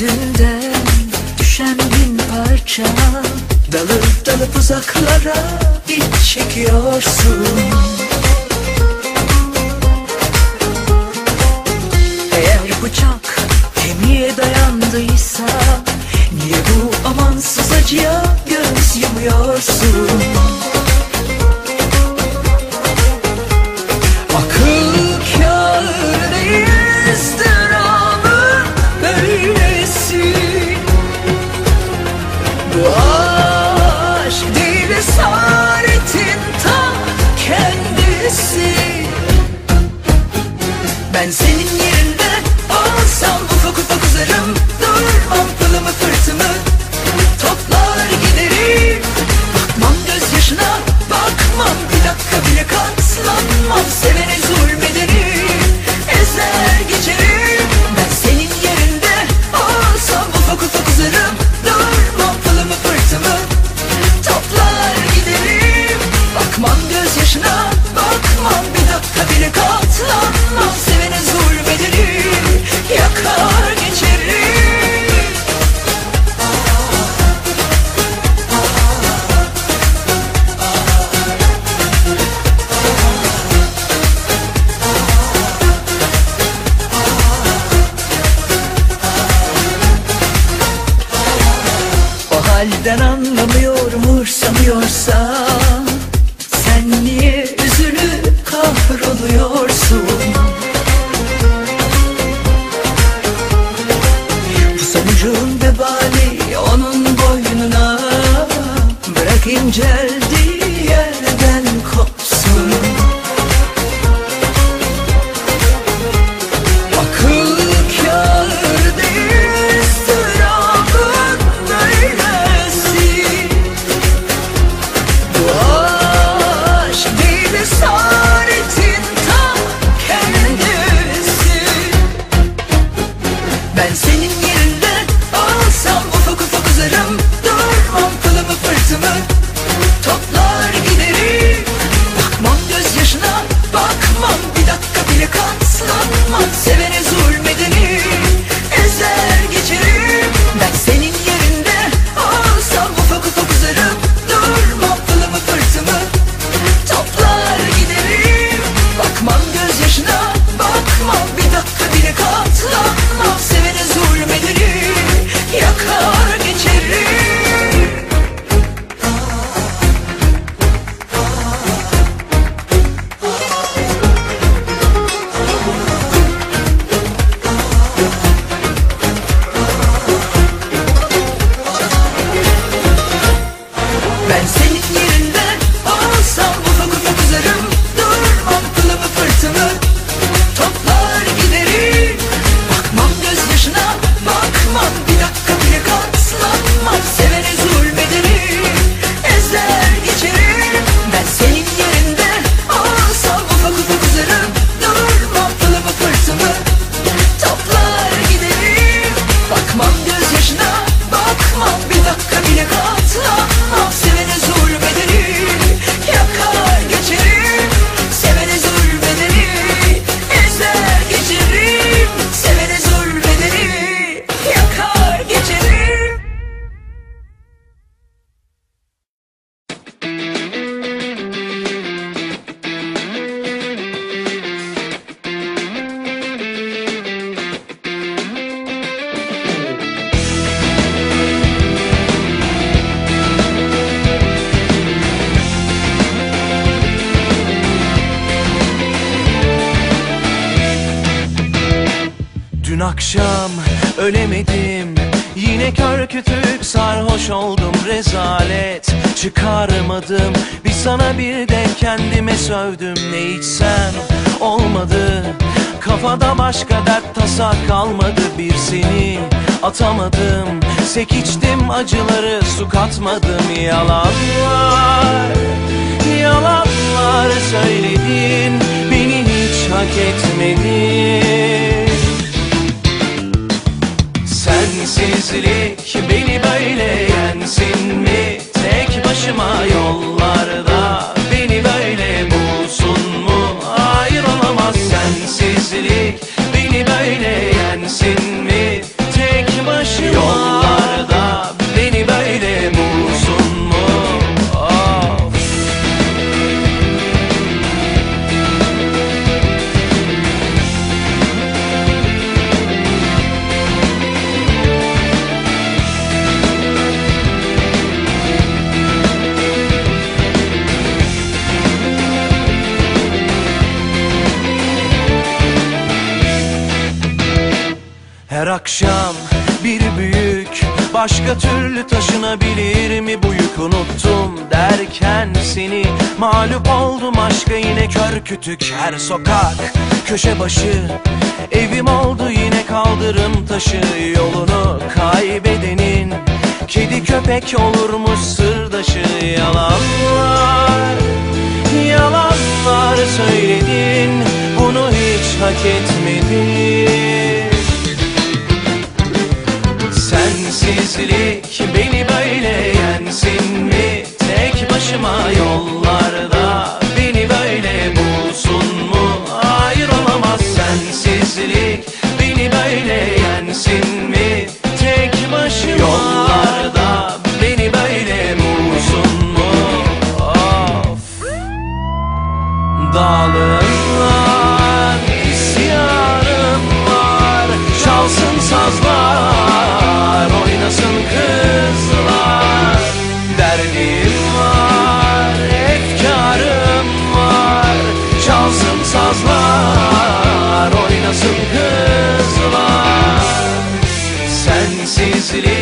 Gökyüzünden düşen bin parça, dalıp dalıp uzaklara iç çekiyorsun. Eğer bıçak kemiğe dayandıysa, niye bu amansız acıya göz yumuyorsun? Akıl kâr değil ızdırabı böylesi. Bu aşk değil esaretin ta kendisi. Ben senin yerinde olsam ufak ufak uzarım, durmam pılımı fırtımı, toplar giderim. Bakmam gözyaşına, bakmam bir dakika bile katlanmam, sevene zulmederim, ezer geçerim. Ben senin yerinde olsam ufak ufak uzarım, durmam pılımı fırtımı, toplar giderim. Bakmam gözyaşına, bakmam bir dakika bile katlanmam, sevene zulmederim, yakar geçerim. O halden anlamıyorum, umursamıyorsan sen niye üzülüp kahroluyorsun? Bu sonucun vebali onun boynuna, bırak inceldiği yerden kopsun. Akıl kâr değil ızdırabın böylesi. Bu aşk değil esaretin ta kendisi. Ben senin yerinde olsam ufak ufak uzarım, durmam pılımı fırtımı, toplar giderim. Bakmam gözyaşına, bakmam bir dakika bile katlanmam, sevene zulmederim, ezer geçerim. Ben senin yerinde olsam ufak ufak uzarım, durmam pılımı fırtımı, toplar giderim. Bakmam gözyaşına, bakmam bir dakika bile katlanmam, sevene zulmederim, yakar geçerim. Ben senin yerinde olsam ufak ufak uzarım, durmam pılımı fırtımı, toplar giderim. Bakmam gözyaşına, bakmam bir dakika bile katlanmam, sevene zulmederim, ezer geçerim. Ben senin yerinde olsam ufak ufak uzarım, durmam pılımı fırtımı, toplar giderim. Bakmam gözyaşına, bakmam bir dakika bile katlanmam, sevene zulmederim, yakar geçerim. Sevene zulmederim, ezer geçerim. Sevene zulmederim, yakar geçerim. Dün akşam ölemedim, yine kör kütük sarhoş oldum, rezalet çıkarmadım. Bir sana bir de kendime sövdüm, ne içsem olmadı. Kafada başka dert tasa kalmadı, bir seni atamadım. Sek içtim acıları, su katmadım. Yalanlar, yalanlar söyledin, beni hiç hak etmedin. Sensizlik beni böyle yensin mi? Tek başıma yollarda beni böyle bulsun mu? Hayır, olamaz. Sensizlik beni böyle yensin mi? Tek başıma akşam bir büyük, başka türlü taşınabilir mi bu yük, unuttum derken seni mağlup oldum aşka, yine kör kütük her sokak köşe başı evim oldu, yine kaldırım taşı yolunu kaybedenin kedi köpek olurmuş sırdaşı. Yalanlar, yalanlar söyledin, bunu hiç hak etmedin. Sensizlik beni böyle yensin mi? Tek başıma yollarda beni böyle bulsun mu? Hayır, olamaz. Sensizlik beni böyle yensin mi? Tek başıma yollarda beni böyle bulsun mu? Of. Dağılırlar, isyanım var, çalsın sazlar, oynasın kızlar. Derdim var, efkarım var, çalsın sazlar, oynasın kızlar. Sensizlik